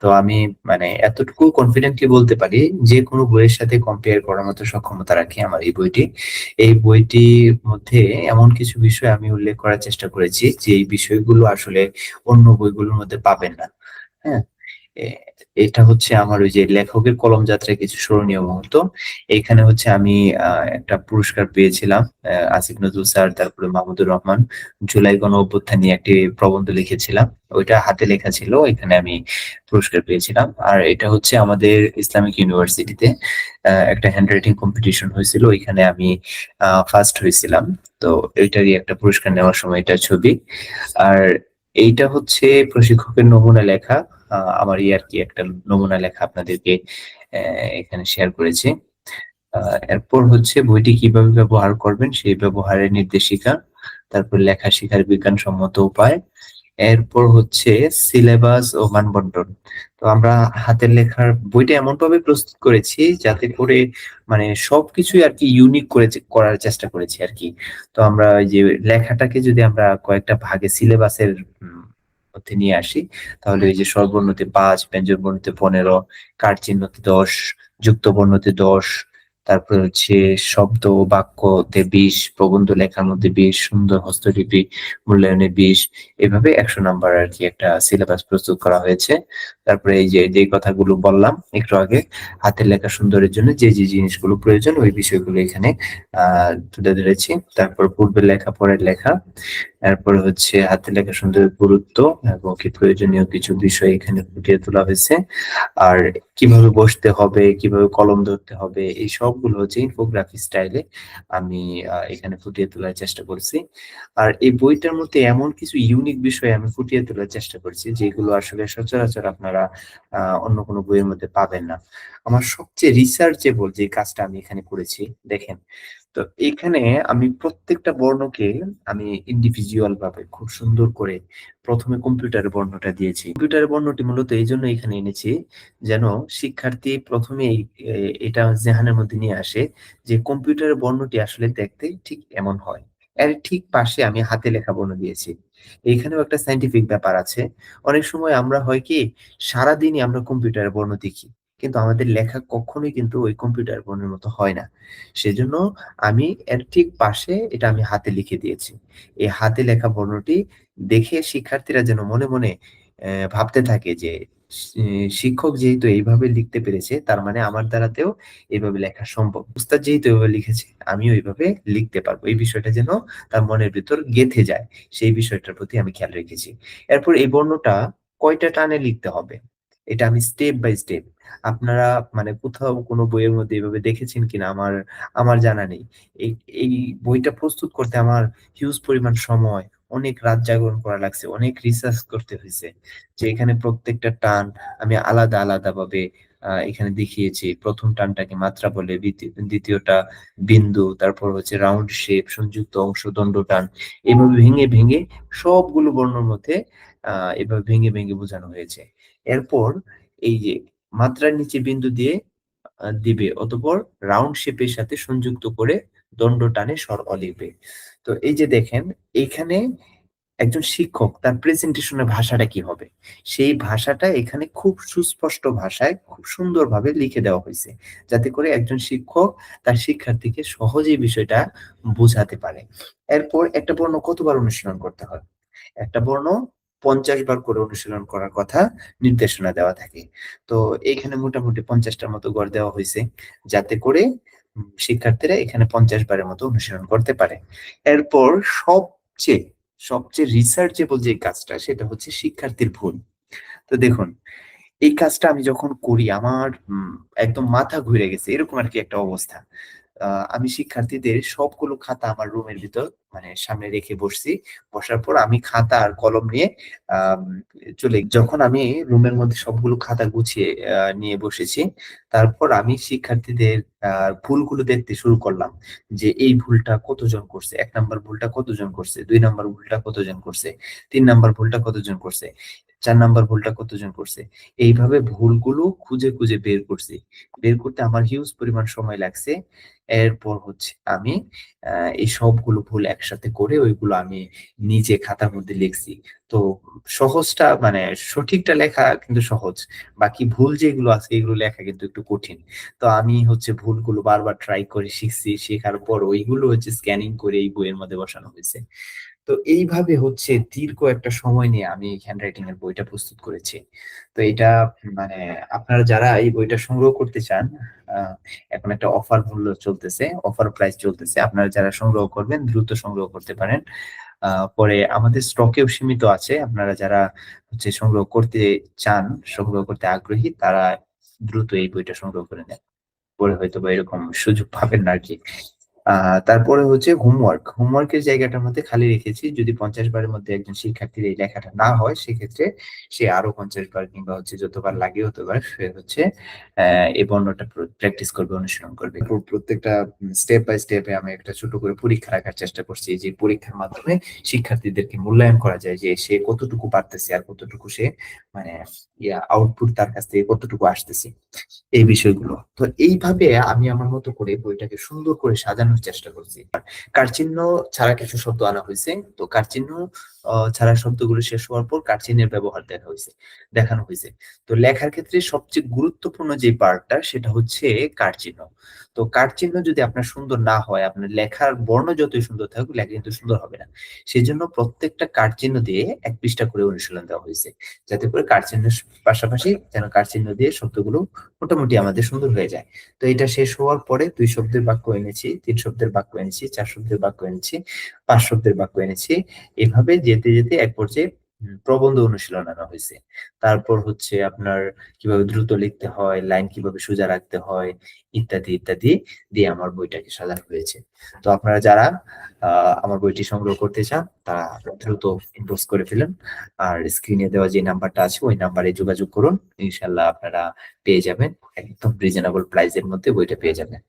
তো আমি মানে এতটুকু কনফিডেন্টলি বলতে পারি যে কোনো বইয়ের সাথে কম্পেয়ার করার মতো সক্ষমতা রাখে আমার এই বইটি। এই বইটির মধ্যে এমন কিছু বিষয় আমি উল্লেখ করার চেষ্টা করেছি যে এই বিষয়গুলো আসলে অন্য বইগুলোর মধ্যে পাবেন না। হ্যাঁ? এ এটা হচ্ছে আমার ওই যে লেখকের কলম যাত্রায় কিছু স্মরণীয় মুহূর্ত। এইখানে হচ্ছে আমি একটা পুরস্কার পেয়েছিলাম। আসিফ নজরুল স্যার, তারপরে মাহমুদুর রহমান জুলাই গণ অভ্যুত্থান নিয়ে একটি প্রবন্ধ লিখেছিলাম। ওইটা হাতে লেখা ছিল। এখানে আমি পুরস্কার পেয়েছিলাম। আর এটা হচ্ছে আমাদের ইসলামিক ইউনিভার্সিটিতে একটা হ্যান্ড রাইটিং কম্পিটিশন হয়েছিল। ওইখানে আমি ফার্স্ট হয়েছিলাম। তো এইটারই একটা পুরস্কার নেওয়ার সময় এটার ছবি। আর এইটা হচ্ছে প্রশিক্ষকের নমুনা লেখা। আমারই আরকি একটা নমুনা লেখা আপনাদেরকে এখানে শেয়ার করেছি। এরপর হচ্ছে বইটি কিভাবে ব্যবহার করবেন সেই ব্যবহারের নির্দেশিকা, তারপর লেখা শেখার বিজ্ঞানসম্মত উপায়। এরপর হচ্ছে সিলেবাস ও মানবন্টন। তো আমরা হাতের লেখার বইটা এমনভাবে প্রস্তুত করেছি যাতে করে মানে সবকিছুই আরকি ইউনিক করার চেষ্টা করেছি আরকি। তো আমরা ওই যে লেখাটাকে যদি আমরা কয়েকটা ভাগে সিলেবাসের মধ্যে নিয়ে আসি, তাহলে এই যে স্বরবর্ণতে ৫, ব্যঞ্জন বর্ণতে ১৫, কাঠ চিহ্নতে ১০, যুক্ত বর্ণতে ১০, তারপরে হচ্ছে শব্দ ও বাক্যতে ২০, প্রবন্ধ লেখার মধ্যে ২০, সুন্দর হস্তলিপি মূল্যায়নে ২০, এভাবে ১০০ নাম্বার আরকি একটা সিলেবাস প্রস্তুত করা হয়েছে। তারপরে এই যে যেই কথাগুলো বললাম একটু আগে, হাতের লেখা সুন্দরের জন্য যে জিনিসগুলো প্রয়োজন ওই বিষয়গুলো এখানে তুলে ধরেছি। তারপর পূর্বের লেখা, পরের লেখা। এরপরে হচ্ছে হাতের লেখা সুন্দরের গুরুত্ব এবং কি প্রয়োজনীয় কিছু বিষয় এখানে ফুটিয়ে তোলা হয়েছে। আর কিভাবে বসতে হবে, কিভাবে কলম ধরতে হবে এই সবগুলো হচ্ছে ইনফোগ্রাফি স্টাইলে আমি এখানে ফুটিয়ে তোলার চেষ্টা করছি। আর এই বইটার মধ্যে এমন কিছু ইউনিক বিষয় আমি ফুটিয়ে তোলার চেষ্টা করছি যেগুলো আসলে সচরাচর আপনারা অন্য কোনো বইয়ের মধ্যে পাবেন না। আমার সবচেয়ে রিসার্চেবল যে কাজটা আমি এখানে করেছি দেখেন, তো এখানে আমি প্রত্যেকটা বর্ণকে আমি ইন্ডিভিজুয়াল ভাবে খুব সুন্দর করে ১ম এ কম্পিউটারের বর্ণটা দিয়েছি। কম্পিউটারের বর্ণটি মূলত এইজন্য এখানে এনেছি যেন শিক্ষার্থী ১ম এই এটা জেহানের মধ্যে নিয়ে আসে যে কম্পিউটারের বর্ণটি আসলে দেখতে ঠিক এমন হয়। এর ঠিক পাশে আমি হাতে লেখা বর্ণ দিয়েছি। এইখানেও একটা সায়েন্টিফিক ব্যাপার আছে। অনেক সময় আমরা হয় কি সারাদিনই আমরা কম্পিউটারের বর্ণ দেখি। কিন্তু আমাদের লেখা কখনোই কিন্তু ওই কম্পিউটার বর্ণের মতো হয় না। সেজন্য আমি এর ঠিক পাশে এটা আমি হাতে লিখে দিয়েছি। এই হাতে লেখা বর্ণটি দেখে শিক্ষার্থীরা যেন মনে, মনে ভাবতে থাকে যে শিক্ষক যেহেতু এইভাবে লিখতে পেরেছে তার মানে আমার দ্বারাতেও এভাবে লেখা সম্ভব। উস্তাদ যেহেতু এভাবে লিখেছে আমিও এভাবে লিখতে পারবো। এই বিষয়টা যেন তার মনের ভিতর গেঁথে যায়। সেই বিষয়টার প্রতি আমি খেয়াল রেখেছি। এরপর এই বর্ণটা কয়টা টানে লিখতে হবে এটা আমি স্টেপ বাই স্টেপ আপনারা মানে কোথাও কোনো বইয়ের মধ্যে এভাবে দেখেছেন কিনা আমার আমার জানা নেই। এই এই বইটা প্রস্তুত করতে আমার হিউজ পরিমাণ সময়, অনেক রাত জাগরণ করা লাগছে, অনেক রিসার্চ করতে হইছে। যে এখানে প্রত্যেকটা টান আমি আলাদা, আলাদা ভাবে এখানে দেখিয়েছি। ১ম টানটাকে মাত্রা বলে, দ্বিতীয়টা বিন্দু, তারপর হচ্ছে রাউন্ড শেপ, সংযুক্ত অংশ, দণ্ড টান। এভাবে ভেঙে, ভেঙে সবগুলো বর্ণর মধ্যে আ এভাবে ভেঙে, ভেঙে বোঝানো হয়েছে। এরপর এই যে মাত্রার নিচে বিন্দু দিয়ে দিবে। অতঃপর রাউন্ড শেপের সাথে সংযুক্ত করে দণ্ড টানে স্বর লিখবে। তো এই যে দেখেন এইখানে একজন শিক্ষক তার প্রেজেন্টেশন এর ভাষাটা কি হবে? সেই ভাষাটা এখানে খুব সুস্পষ্ট ভাষায় খুব সুন্দরভাবে লিখে দেওয়া হইছে। যাতে করে একজন শিক্ষক তার শিক্ষার্থীকে সহজেই বিষয়টা বোঝাতে পারে। এরপর একটা বর্ণ কতবার অনুশীলন করতে হয়? একটা বর্ণ ৫০ বার করে অনুশীলন করার কথা নির্দেশনা দেওয়া থাকে। তো এইখানে মোটামুটি ৫০ টার মতো গড় দেওয়া হইছে। যাতে করে শিক্ষার্থীরা এখানে ৫০ বারের মতো অনুশীলন করতে পারে। এরপর সবচেয়ে, সবচেয়ে রিসার্চেবল যে কাজটা সেটা হচ্ছে শিক্ষার্থীর ভুল। তো দেখুন এই কাজটা আমি যখন করি আমার একদম মাথা ঘুরে গেছে। এরকম আরকি একটা অবস্থা। আ আমি শিক্ষার্থীদের সবগুলো খাতা আমার রুমের ভিতর মানে সামনে রেখে বসছি। বসার পর আমি খাতা আর কলম নিয়ে আম যখন আমি রুমের মধ্যে সবগুলো খাতা গুছিয়ে নিয়ে বসেছি, তারপর আমি শিক্ষার্থীদের আ ভুলগুলো দেখতে শুরু করলাম। যে এই ভুলটা কতজন করছে? ১ নাম্বার ভুলটা কতজন করছে? ২ নাম্বার ভুলটা কতজন করছে? ৩ নাম্বার ভুলটা কতজন করছে? ৪ নাম্বার ভুলটা কতজন করছে? এইভাবে ভুলগুলো খুঁজে, খুঁজে বের করছি। বের করতে আমার হিউজ পরিমাণ সময় লাগছে। এরপর হচ্ছে আমি আ এই সবগুলো ভুল একসাথে করে ওইগুলো আমি নিজে খাতার মধ্যে লিখছি। তো সহজটা মানে সঠিকটা লেখা কিন্তু সহজ, বাকি ভুল যেগুলো আছে এগুলো লেখা কিন্তু একটু কঠিন। তো আমি হচ্ছে ভুলগুলো বারবার ট্রাই করে শিখছি, শেখার পর ওইগুলো হচ্ছে স্ক্যানিং করে এই বইয়ের মধ্যে বসানো হয়েছে। তো এইভাবে হচ্ছে দীর্ঘ একটা সময় নিয়ে আমি হ্যান্ড রাইটিং এর বইটা প্রস্তুত করেছি। তো এটা মানে আপনারা যারা এই বইটা সংগ্রহ করতে চান, আহ, এখন একটা অফার মূল্য চলতেছে, অফার প্রাইস চলতেছে, আপনারা যারা সংগ্রহ করবেন দ্রুত সংগ্রহ করতে পারেন। পরে আমাদের স্টকেও সীমিত আছে, আপনারা যারা হচ্ছে সংগ্রহ করতে চান, সংগ্রহ করতে আগ্রহী, তারা দ্রুত এই বইটা সংগ্রহ করে নেন, পরে হয়তো বা এরকম সুযোগ পাবেন না আর কি। তারপরে হচ্ছে হোমওয়ার্কের জায়গাটার মধ্যে খালি রেখেছি, যদি 50 বারের মধ্যে একজন শিক্ষার্থীর এই লেখাটা না হয় সেক্ষেত্রে সে আরো 50 বার কিংবা হচ্ছে যতবার লাগে ততবার সে হচ্ছে এই বর্ণটা প্র্যাকটিস করবে, অনুশীলন করবে। প্রত্যেকটা স্টেপ বাই স্টেপে আমি একটা ছোট করে পরীক্ষা রাখার চেষ্টা করছি, যে পরীক্ষার মাধ্যমে শিক্ষার্থীদেরকে মূল্যায়ন করা যায় যে সে কতটুকু পারতেছে আর কতটুকু সে মানে আউটপুট তার কাছ থেকে কতটুকু আসতেছে, এই বিষয়গুলো। তো এইভাবে আমি আমার মতো করে বইটাকে সুন্দর করে সাজানোর চেষ্টা করছি। কারচিহ্ন ছাড়া কিছু শব্দ আনা হয়েছে, তো কারচিহ্ন ছাড়া শব্দগুলো শেষ হওয়ার পর কারচিহ্নের ব্যবহার দেখানো হয়েছে। তো লেখার ক্ষেত্রে সবচেয়ে গুরুত্বপূর্ণ যে পার্টটা সেটা হচ্ছে কারচিহ্ন। তো কারচিহ্ন যদি আপনার সুন্দর না হয়, আপনার লেখার বর্ণ যতই সুন্দর থাকুক লেখা কিন্তু সুন্দর হবে না। সেই জন্য প্রত্যেকটা কারচিহ্ন দিয়ে 1 পৃষ্ঠা করে অনুশীলন দেওয়া হয়েছে, যাতে করে কারচিহ্নের পাশাপাশি যেন কারচিহ্ন দিয়ে শব্দগুলো মোটামুটি আমাদের সুন্দর হয়ে যায়। তো এটা শেষ হওয়ার পরে 2 শব্দের বাক্য এনেছি, 3 শব্দের বাক্য এনেছি, 4 শব্দের বাক্য এনেছি, 5 শব্দের বাক্য এনেছি। এভাবে যেতে যেতে এক পর্যায়ে প্রবন্ধ অনুশীলন আনা হয়েছে। তারপর হচ্ছে আপনার কিভাবে দ্রুত লিখতে হয়, লাইন কিভাবে সোজা রাখতে হয়, ইত্যাদি ইত্যাদি দিয়ে আমার বইটাকে সাজানো হয়েছে। তো আপনারা যারা আমার বইটি সংগ্রহ করতে চান তারা দ্রুত ইনবক্স করে ফেলুন, আর স্ক্রিনে দেওয়া যে নাম্বারটা আছে ওই নাম্বারে যোগাযোগ করুন, ইনশাল্লাহ আপনারা পেয়ে যাবেন, একদম রিজনেবল প্রাইসের মধ্যে বইটা পেয়ে যাবেন।